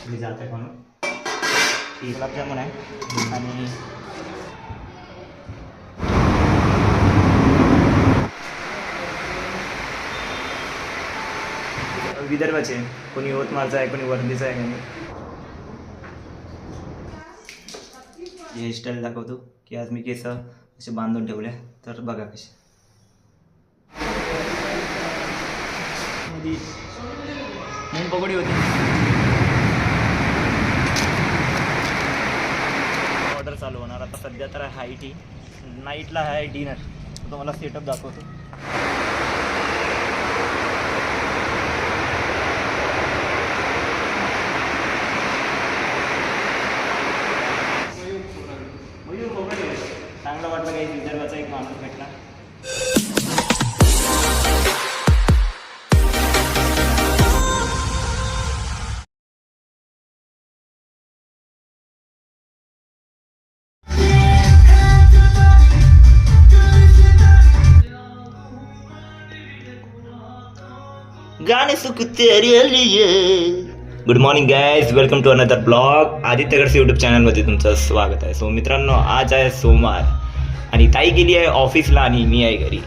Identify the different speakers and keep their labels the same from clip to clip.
Speaker 1: मी जात आहे म्हणून गुलाबजामुन आहे आणि विदर्भाचे, कोणी यवतमाळचा आहे, कोणी वर्धेचा आहे. हेअरस्टाईल दाखवतो की आज मी केस असे बांधून ठेवले, तर बघा कसे. मून पकोडी होती. ऑर्डर चालू होणार आता. सध्या तर हाय टी, नाईटला आहे डिनर. तुम्हाला सेटअप दाखवतो. चांगलं वाटलं काही विदर्भाचा एक माणूस भेटला. गाणे सुख तेरे लिए. Good morning guys, welcome to another blog. Aditya Gadse YouTube चॅनलमध्ये तुमचं स्वागत आहे. सो मित्रांनो, आज आहे सोमवार आणि ताई गेली आहे ऑफिसला आणि मी आहे घरी.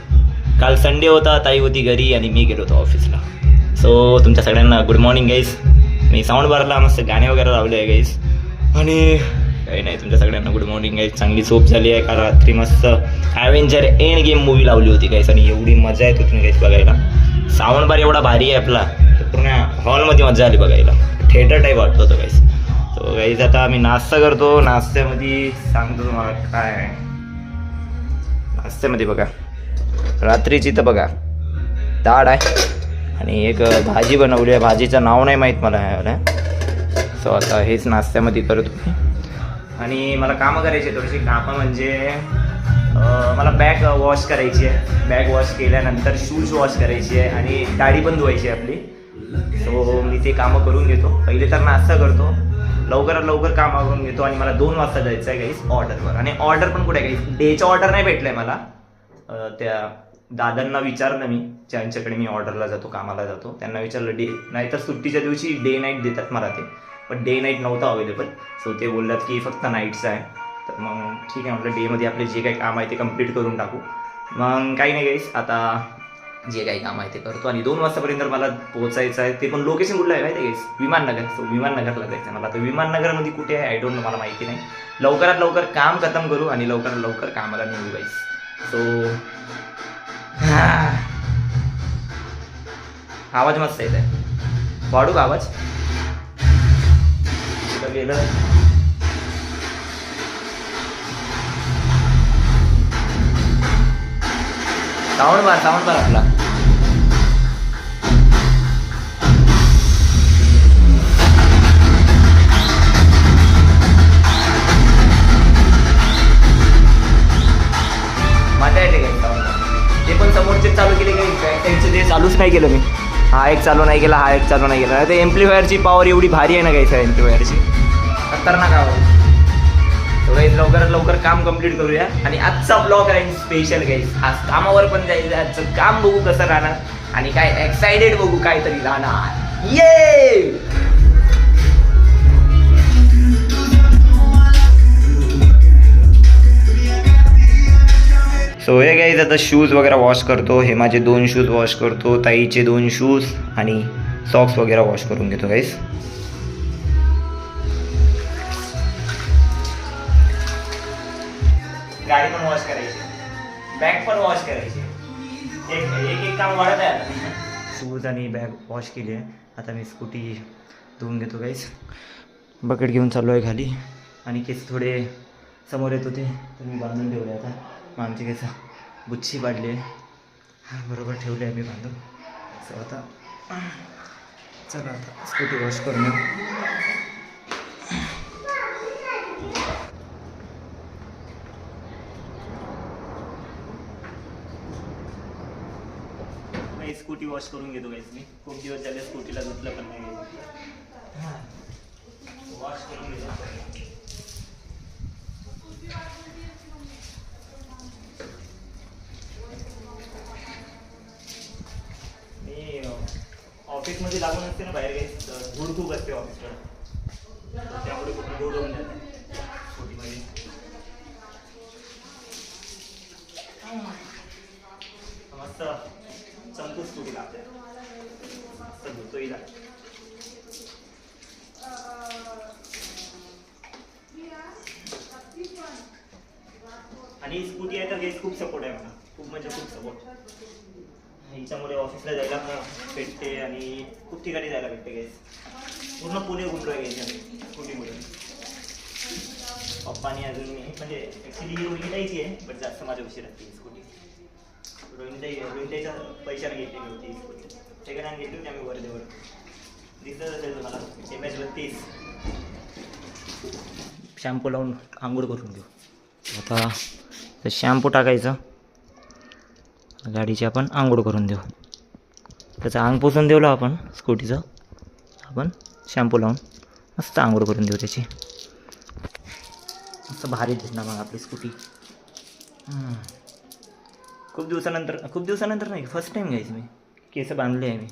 Speaker 1: काल संडे होता, ताई होती घरी आणि मी गेलो होतो ऑफिसला. सो तुमच्या सगळ्यांना गुड मॉर्निंग गाईज. मी साऊंड भरला, मस्त गाणे वगैरे लावले आहे गाईज. आणि काही नाही, तुमच्या सगळ्यांना गुड मॉर्निंग गाईज. चांगली झोप झाली आहे. काल रात्री मस्त ॲव्हेंजर एंड गेम मूवी लावली होती गाईज आणि एवढी मजा येत होती गाईज बघायला. साऊंड बार एवढा भारी आहे आपला, पूर्ण हॉलमध्ये मजा आली बघायला. थिएटर टाईप वाटतो होतं गाईज. तो गाईज आता आम्ही नाश्ता करतो. नाश्त्यामध्ये सांगतो तुम्हाला काय आहे. नाश्त्यामध्ये बघा, रात्रीची तर बघा डाळ आहे आणि एक भाजी बनवली आहे. भाजीचं नाव नाही माहीत मला. सो आता हेच नाश्त्यामध्ये करतो मी. आणि मला कामं करायची थोडीशी. कामं म्हणजे मला बॅग वॉश करायची आहे. बॅग वॉश केल्यानंतर शूज वॉश करायची आहे आणि गाडी पण धुवायची आहे आपली. सो मी ते कामं करून घेतो. पहिले तर नाश्ता करतो, लवकरात लवकर काम आवरून घेतो आणि मला 2 वाजता जायचं आहे गाईस ऑर्डरवर. आणि ऑर्डर पण कुठे गाईस, डेचं ऑर्डर नाही भेटलं आहे मला. त्या दादांना विचारलं मी, ज्यांच्याकडे मी ऑर्डरला जातो, कामाला जातो, त्यांना विचारलं डे नाही तर सुट्टीच्या दिवशी डे नाईट देतात मला ते. पण डे नाईट नव्हतं अवेलेबल. सो ते बोलतात की फक्त नाईटचं आहे. तर मग ठीक आहे म्हटलं, डेमध्ये आपले जे काही काम आहे ते कंप्लीट करून टाकू. मग काही नाही गाईस, आता जे काही काम आहे ते करतो आणि 2 वाजतापर्यंत मला पोहोचायचं आहे. ते पण लोकेशन कुठलं आहे माहिती आहे गाईस, विमाननगर. सो विमाननगरला जायचं मला. तर विमाननगरमध्ये कुठे आहे आय डोंट नो, मला माहिती नाही. लवकरात लवकर काम खतम करू आणि लवकरात लवकर कामाला निघू गाईस. सो आवाज मस्त येत आहे. वाढू का आवाज? गेलं साऊंड बार आपला. मजा येते काही साऊंड. ते पण समोरचे चालू केले काही, त्यांचं ते चालूच नाही केलं मी. हा एक चालू नाही केला, हा एक चालू नाही केला. ते एम्प्लिफायरची पॉवर एवढी भारी आहे ना गाईस, एम्प्लिफायरची खतरनाक आवाज. तर गाईस लवकरात लवकर काम कंप्लीट करूया. आणि आजचा ब्लॉग आहे स्पेशल गाईस. आज कामावर पण जायचं. आजचं काम बघू कसं राहणार आणि काय एक्साइटेड बघू काहीतरी राहणार. ये सो हे गाईज आता शूज वगैरे वॉश करतो. हे माझे 2 शूज वॉश करतो, ताईचे 2 शूज आणि सॉक्स वगैरे वॉश करून घेतो गाईज. गाडी पण वॉश करायची, बॅग पण वॉश करायची. एक काम वाढत आहे आता. शूज आणि बॅग वॉश केली आहे. आता मी स्कूटी धुवून घेतो गाईज. बकेट घेऊन चाललो आहे खाली आणि केस थोडे समोर येत होते तर मी बांधून ठेवले. आता मग आमची केस गुच्छी पाडली आहे. बरोबर ठेवले आहे मी बांधून. सो आता चला आता स्कूटी वॉश करून येऊ. स्कूटी वॉश करून घेतो गाईस. मी खूप दिवस झाले स्कूटीला धुतलं पण नाही. वॉश करून घेतो. मी ऑफिसमध्ये लागून असते ना बाहेर, काही धूळ खूप असते ऑफिसकडे. त्यामुळे पूर्ण गोड होऊन जाते स्कूटीमध्ये. मस्त चमकू स्कूटी लागते, मस्त धुतो हिला. आणि स्कूटी आहे तर गेस खूप सपोर्ट आहे मला, खूप म्हणजे खूप सपोर्ट. हिच्यामुळे ऑफिसला जायला भेटते आणि खूप ठिकाणी जायला भेटते गेस. पूर्ण पुणे घुमलो आहे गेस स्कूटीमुळे. पप्पानी अजून मी म्हणजे ॲक्च्युली रोहिणीताईची आहे, बट जास्त माझ्या उशीर राहते स्कूटी. रोहिणीताईच्या पैशाने घेतली मी होती स्कूटी, सेकंड हँड घेतली होती आम्ही वर्धेवर. दिसत असेल तुम्हाला MS-32. शॅम्पू लावून आंघोळ करून घेऊ आता. तर शॅम्पू टाकायचं, गाडीची आपण आंघोळ करून देऊ. त्याचं अंग पुसून देऊ आपण स्कूटीचं, आपण शॅम्पू लावून मस्त आंघोळ करून देऊ त्याची. मस्त भारी दिसणार मग आपली स्कूटी. खूप दिवसानंतर नाही, फर्स्ट टाईम घ्यायची मी. केस बांधले आहे मी,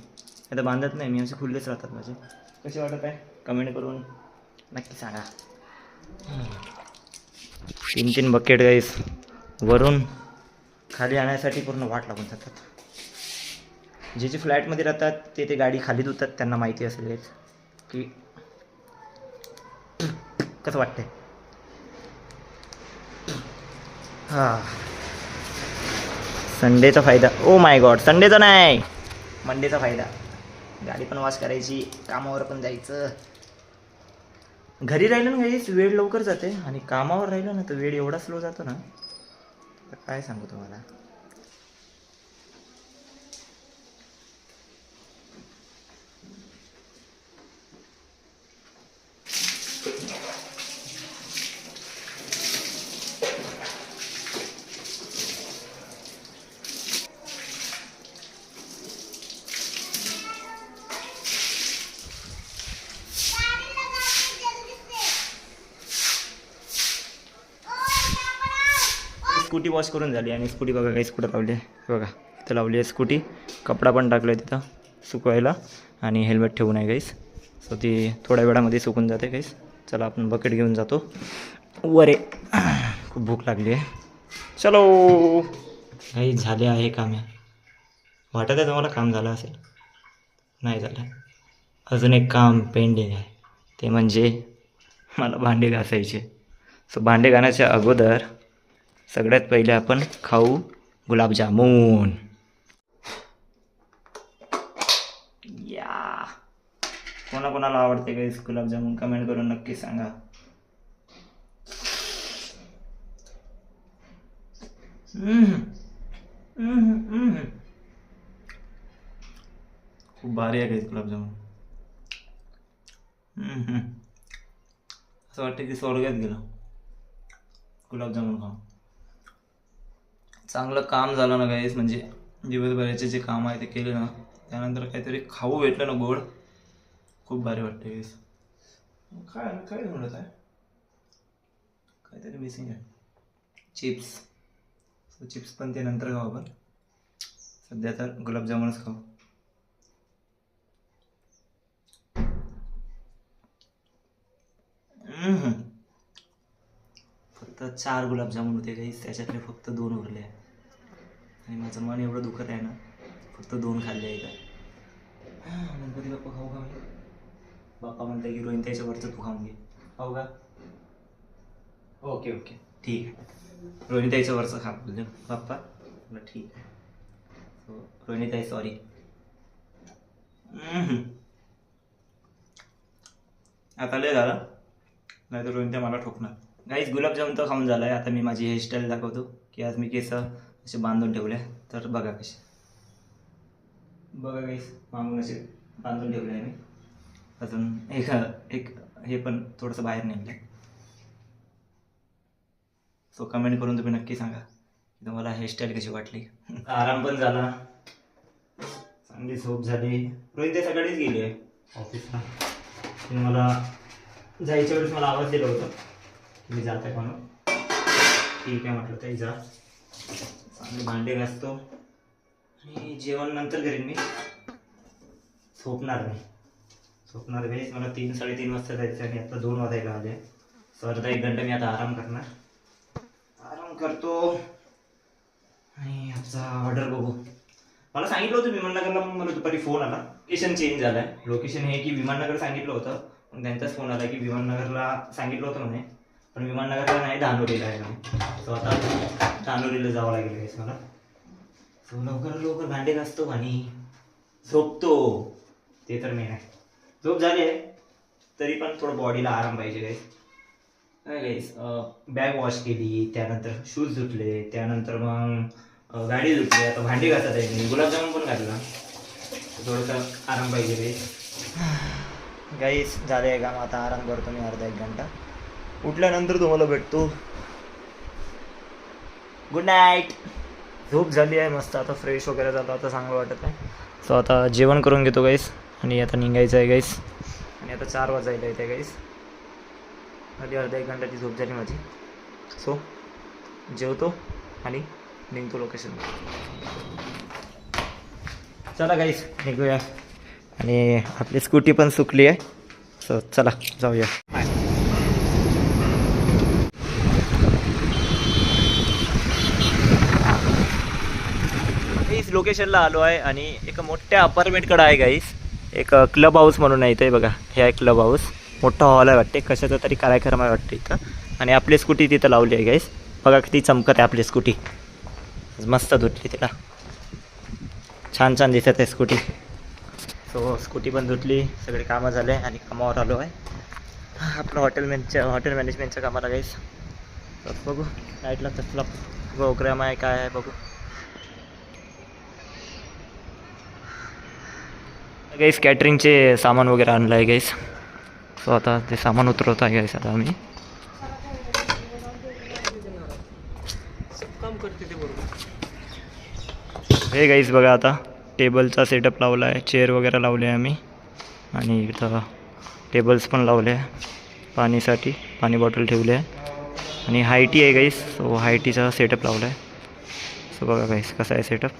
Speaker 1: आता बांधत नाही मी, असे खुल्लेच राहतात माझे. कसे वाटत आहे कमेंट करून नक्की सांगा. 3 बकेट गाईस वरून खाली आणण्यासाठी पूर्ण वाट लागून जातात. जे जे फ्लॅटमध्ये राहतात ते गाडी खाली धुतात, त्यांना माहिती असेल गाईस की कसं वाटतंय. हां, संडेचा फायदा. ओ माय गॉड, संडेचा नाही मंडेचा फायदा. गाडी पण वॉश करायची, कामावर पण जायचं. घरी राहिलं ना गाईस वेळ लवकर जाते, आणि कामावर राहिलं ना तर वेळ एवढा स्लो जातो ना, तर काय सांगू तुम्हाला. स्कूटी वॉश करून झाली, आणि स्कूटी बघा काहीच कुठं लावली आहे. बघा इथं लावली आहे स्कूटी. कपडा पण टाकला आहे तिथं सुकवायला, आणि हेल्मेट ठेवून आहे गाईस. सो ती थोड्या वेळामध्ये सुकून जाते गाईस. चला आपण बकेट घेऊन जातो वरे. खूप भूक लागली आहे. चलो काही झाले आहे काम. वाटत आहे तुम्हाला काम झालं असेल, नाही झालं. अजून एक काम पेंडिंग आहे, ते म्हणजे मला भांडे घासायचे. सो भांडे घासण्याच्या अगोदर सगळ्यात पहिले आपण खाऊ गुलाबजामुन. या कोणाकोणाला आवडते गाईस गुलाबजामुन कमेंट करून नक्की सांगा. खूप भारी आहे गाईस गुलाबजामुन. असं वाटतं की स्वर्गात गेलं गुलाबजामुन खाऊन. चांगलं काम झालं ना गाईस, म्हणजे दिवसभराचे जे काम आहे ते केले ना, त्यानंतर काहीतरी खाऊ भेटलं ना गोड, खूप भारी वाटते गाईस. काय काय म्हणत आहे, काहीतरी मिसिंग आहे. चिप्स. सो चिप्स पण ते नंतर खाऊ आपण, सध्या तर गुलाबजामुनच खाऊ. फक्त 4 गुलाबजामुन होते गाईस, त्याच्यातले फक्त 2 उरले आहे, आणि माझं मन एवढं दुखत आहे ना, फक्त 2 खाल्ले आहे का. गणपती बाप्पा खाऊ का. बाप्पा म्हणते की रोहिणीताईच्या वरचं तू खाऊन घे. खाऊ का. ओके ओके ठीक आहे, रोहिणीताईच्या वरचं खा बोलले बाप्पा. ठीक आहे. सो रोहिणीताई सॉरी. आता लय झालं, नाही तर रोहिणीताई मला ठोकणार. गाईस गुलाबजामुन तर खाऊन झालं आहे. आता मी माझी हेअरस्टाईल दाखवतो की आज मी केस असे बांधून ठेवले, तर बघा कसे. बघा गाईस मागून असे बांधून ठेवले आहे मी. अजून एक हे पण थोडंसं बाहेर निघलं. सो कमेंट करून तुम्ही नक्की सांगा की तुम्हाला हेअरस्टाईल कशी वाटली. आराम पण झाला, चांगली झोप झाली. रोहित सकाळीच गेली आहे ऑफिसला. मला जायच्या वेळेस मला आवाज दिला होता की मी जात आहे म्हणून. ठीक आहे म्हटलं ताई जा. चांगले भांडे घासतो आणि जेवण नंतर करेन मी, झोपणार नाही. झोपणार गाईस. मला 3-3:30 वाजता जायचं आणि आता 2 वाजायला आले. सो अर्धा 1 घंटा मी आता आराम करणार. आराम करतो आणि आजचा ऑर्डर बघू. मला सांगितलं होतं विमाननगरला, मग मला दुपारी फोन आला. लोकेशन चेंज झालं आहे. लोकेशन हे की विमाननगर सांगितलं होतं, पण त्यांचाच फोन आला की विमाननगरला सांगितलं होतं म्हणे, पण विमाननगरला नाही, धानोरीला आहे म्हणे. सो आता धानोरीला जावं लागेल गाईस मला. सो लवकर भांडे घासतो आणि झोपतो. ते तर मेन आहे. झोप झाली आहे तरी पण थोडं बॉडीला आराम पाहिजे गाईस. काय गाईस, बॅग वॉश केली, त्यानंतर शूज धुतले, त्यानंतर मग गाडी धुतली, आता भांडी घासत आहे मी, गुलाबजामुन पण घातला. थोडंसं आराम पाहिजे गाईस. गाईस झाले आहे काम, आता आराम करतो मी अर्धा 1 घंटा. उठल्यानंतर तुम्हाला भेटतो. Good night. झोप झाली आहे मस्त, आता फ्रेश वगैरे झालं, आता चांगलं वाटत आहे. सो आता जेवण करून घेतो गाईस आणि आता निघायचं आहे गाईस. आणि आता 4 वाजायला येते गाईस. आधी अर्धा 1 घंटाची झोप झाली माझी. सो जेवतो आणि निघतो लोकेशन. चला गाईस निघूया. आणि आपली स्कूटी पण सुकली आहे. सो चला जाऊया. गाईस लोकेशनला आलो आहे आणि एक मोठ्या अपार्टमेंटकडे आहे गाईस. एक क्लब हाऊस म्हणून आहे इथे बघा. हे आहे क्लब हाऊस. मोठा हॉल आहे वाटते, कशाचा तरी कार्यक्रम आहे वाटते इथं. आणि आपली स्कूटी तिथं लावली आहे गाईस. बघा किती चमकत आहे आपली स्कूटी. मस्त धुतली तिला, छान दिसत आहे स्कूटी. सो स्कूटी पण धुतली, सगळे कामं झाले आणि कामावर आलो आहे आपलं हॉटेल मॅनेजमेंटच्या कामाला गाईस. तर बघू नाईटला कसला प्रोग्राम आहे, काय आहे बघू गाईस. कॅटरिंगचे सामान वगैरे आणलं आहे गाईस. सो आता ते सामान उतरवत आहे गाईस. आता आम्ही काम करते ते बरोबर. हे गाईस बघा, आता टेबलचा सेटअप लावला आहे, चेअर वगैरे लावले आहे आम्ही. आणि इथं टेबल्स पण लावले आहे, पाणीसाठी पाणी बॉटल ठेवले आहे. आणि हायटी आहे गाईस. सो हायटीचा सेटअप लावला आहे. सो बघा गाईस कसा आहे सेटअप.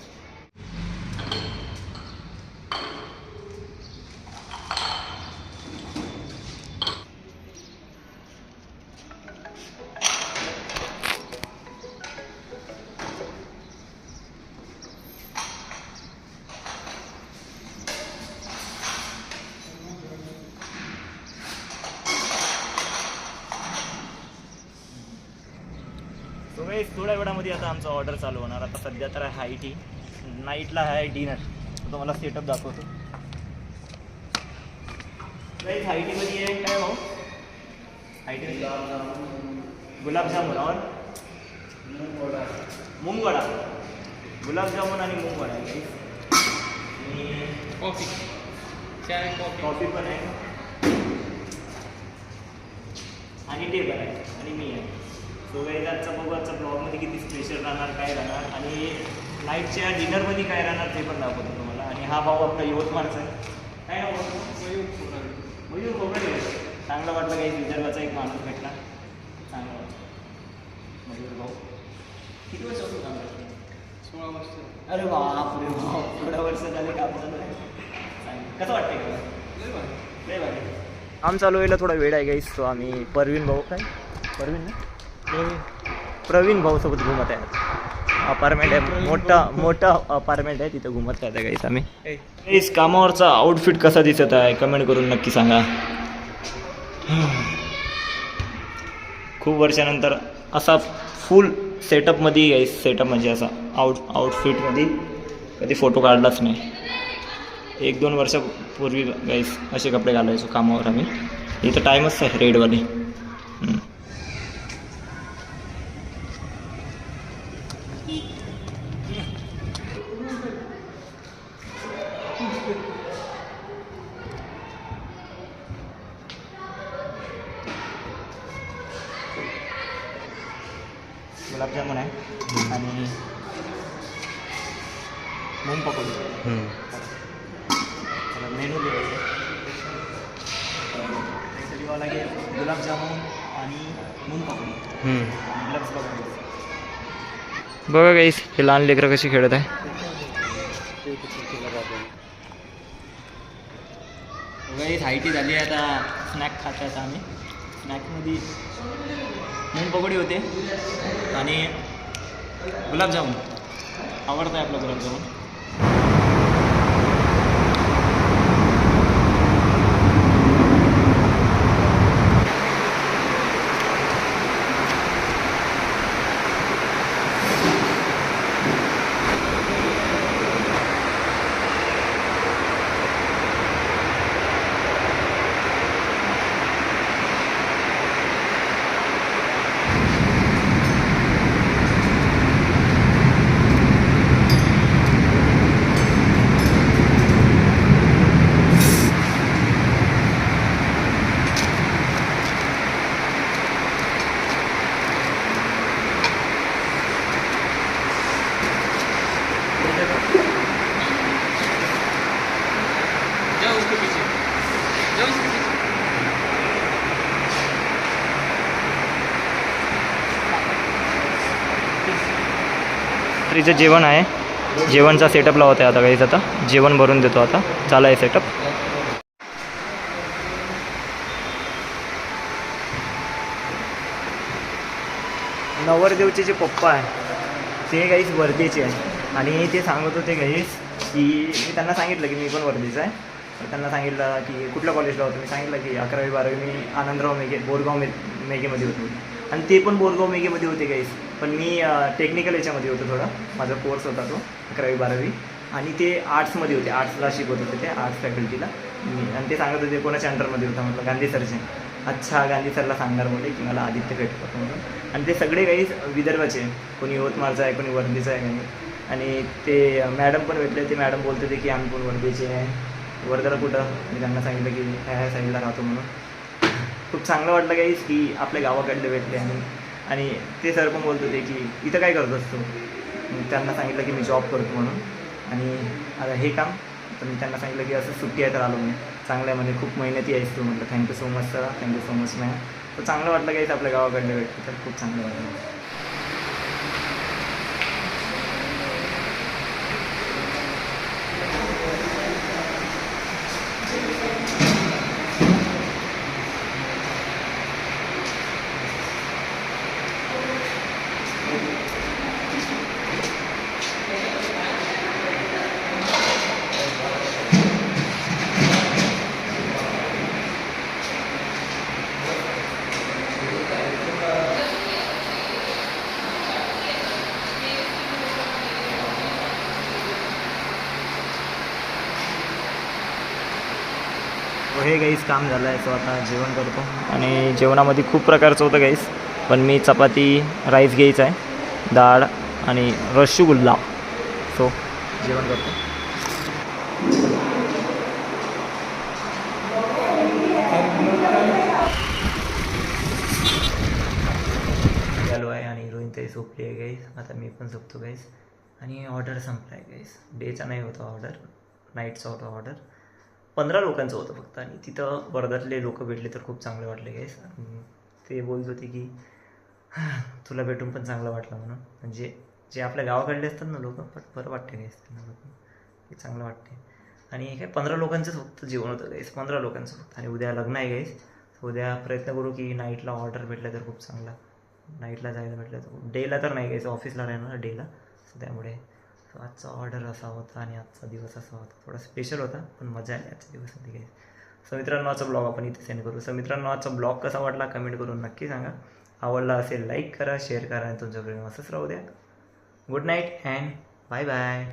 Speaker 1: सो गाईस थोड्या वेळामध्ये आता आमचा ऑर्डर चालू होणार. आता सध्या तर आहे हायटी, नाईटला आहे डिनर. तुम्हाला सेटअप दाखवतो गाईस. हायटीमध्ये आहे काय भाऊ? हायटी गुलाबजामुन और मूंगवडा. गुलाबजामुन आणि मूंगवडा आहे गाईस. आणि कॉफी पण आहे आणि टेबल आहे आणि मी आहे. सो गाईस आजचा बघू, आजचा ब्लॉगमध्ये किती स्पेशल राहणार, काय राहणार आणि नाईटच्या डिनरमध्ये काय राहणार ते पण दाखवतो तुम्हाला. आणि हा भाऊ आपला यवतमाळचा आहे, काय नाव मयूर कोकणे. चांगलं वाटलं काही विदर्भाचा एक माणूस भेटला, चांगलं वाटलं. मयूर भाऊ किती वर्ष होतो काम? 16 वर्ष. अरे बापरे बाप, थोडा वर्ष झाले काम चालू आहे. कसं वाटतंय का? लय भारी. काम चालू व्हायला थोडा वेळ आहे गाईस. सो आम्ही प्रवीण भाऊ, काय प्रवीण भाऊ सोबत घुमत आहे. अपार्टमेंट आहे, मोठा अपार्टमेंट आहे, तिथं घुमत राहतं गाईस आम्ही. गाईस कामावरचा आउटफिट कसा दिसत आहे कमेंट करून नक्की सांगा. खूप वर्षानंतर असा फुल सेटअपमध्ये गाईस. सेटअप म्हणजे असा आउटफिटमध्ये कधी फोटो काढलाच नाही. 1-2 वर्षापूर्वी गाईस असे कपडे घालायचो कामावर आम्ही. इथं टाईमच आहे रेडवाली. गुलाबजामुन आहे आणि मूग पकोडी. मेनू लिहायचं वाला की गुलाबजामुन आणि मूग पकोडी. ग्लव्स बघा गाईस, हे लहान लेकरं कशी खेळत आहे. वगैरे हायटी झाली आहे. आता स्नॅक खात आता आम्ही. स्नॅकमध्ये मूग पकोडी होते आणि गुलाबजामुन. आवडतं आहे आपलं गुलाबजामुन. रात्रीचं जेवण आहे. जेवणचा सेटअप लावत आहे आता काहीच. आता जेवण भरून देतो. आता चालू आहे सेटअप. नवरदेवचे जे पप्पा आहे ते काहीच वर्धेचे आहे आणि ते सांगत होते काहीच की मी त्यांना सांगितलं की मी पण वर्धेचा आहे. तर त्यांना सांगितलं की कुठल्या कॉलेजला होतं. मी सांगितलं की 11वी 12वी मी आनंदराव मेघे बोरगाव मेघेमध्ये होतो आणि ते पण बोरगाव मेघेमध्ये होते काहीच. पण मी टेक्निकल याच्यामध्ये होतो. थोडा माझा कोर्स होता तो 11वी 12वी आणि ते आर्ट्समध्ये होते. आर्ट्सला शिकवत होते ते आर्ट्स फॅकल्टीला. आणि ते सांगत होते कोणाच्या अंडरमध्ये होता. म्हटलं गांधी सरचे. अच्छा गांधी सरला सांगणार बोलले की मला आदित्य भेटतो म्हणून. आणि ते सगळे काहीच विदर्भाचे. कोणी यवतमाळचा आहे, कोणी वर्धेचा आहे काही. आणि ते मॅडम पण भेटले. ते मॅडम बोलत होते की आम्ही पण वर्धेचे आहे. वर्धेला कुठं. मी त्यांना सांगितलं की ह्या साईडला राहतो म्हणून. खूप चांगलं वाटलं काहीच की आपल्या गावाकडले भेटले. आणि ते सर पण बोलत होते की इथं काय करत असतो. त्यांना सांगितलं की मी जॉब करतो म्हणून. आणि आता हे काम तर मी त्यांना सांगितलं की असं सुट्टी आहे तर आलो मी. चांगलं आहे म्हणजे खूप मेहनती आहेस तू. म्हटलं thank you so much sir. Thank you so much ma'am. तर चांगलं वाटलं काहीच आपल्या गावाकडले भेटलं तर खूप चांगलं वाटलं. हे गाईस काम झालं आहे. सो आता जेवण करतो आणि जेवणामध्ये खूप प्रकारचं होतं गाईस. पण मी चपाती राईस घ्यायचा आहे, डाळ आणि रसगुल्ला. सो जेवण करतो. आलो आहे आणि हिरोईन तरी झोपली आहे गाईस. आता मी पण झोपतो गाईस. आणि ऑर्डर संपला आहे गाईस. डेचा नाही होता ऑर्डर, नाईटचा होता ऑर्डर. 15 लोकांचं होतं फक्त. आणि तिथं वर्ध्यातले लोक भेटले तर खूप चांगले वाटले गाईस. ते बोलत होते की तुला भेटून पण चांगलं वाटलं म्हणून. म्हणजे जे आपल्या गावाकडले असतात ना लोक, पण बरं वाटते गाईस त्यांना बघून. ते चांगलं वाटते. आणि काय 15 लोकांचंच फक्त जेवण होतं गाईस. 15 लोकांचं फक्त. आणि उद्या लग्न आहे गाईस. उद्या प्रयत्न करू की नाईटला ऑर्डर भेटला तर खूप चांगला. नाईटला जायला भेटलं तर. डेला तर नाही गाईस, ऑफिसला राहणार डेला. सो त्यामुळे आजचा ऑर्डर असा होता आणि आजचा दिवस असा होता. थोडा स्पेशल होता पण मजा आली आजच्या दिवसामध्ये काही. सो मित्रांनो आजचा ब्लॉग आपण इथे सेंड करू. सो मित्रांनो आजचा ब्लॉग कसा वाटला कमेंट करून नक्की सांगा. आवडला असेल लाईक करा, शेअर करा आणि तुमच्या प्रेम असंच राहू द्या. Good night and bye bye.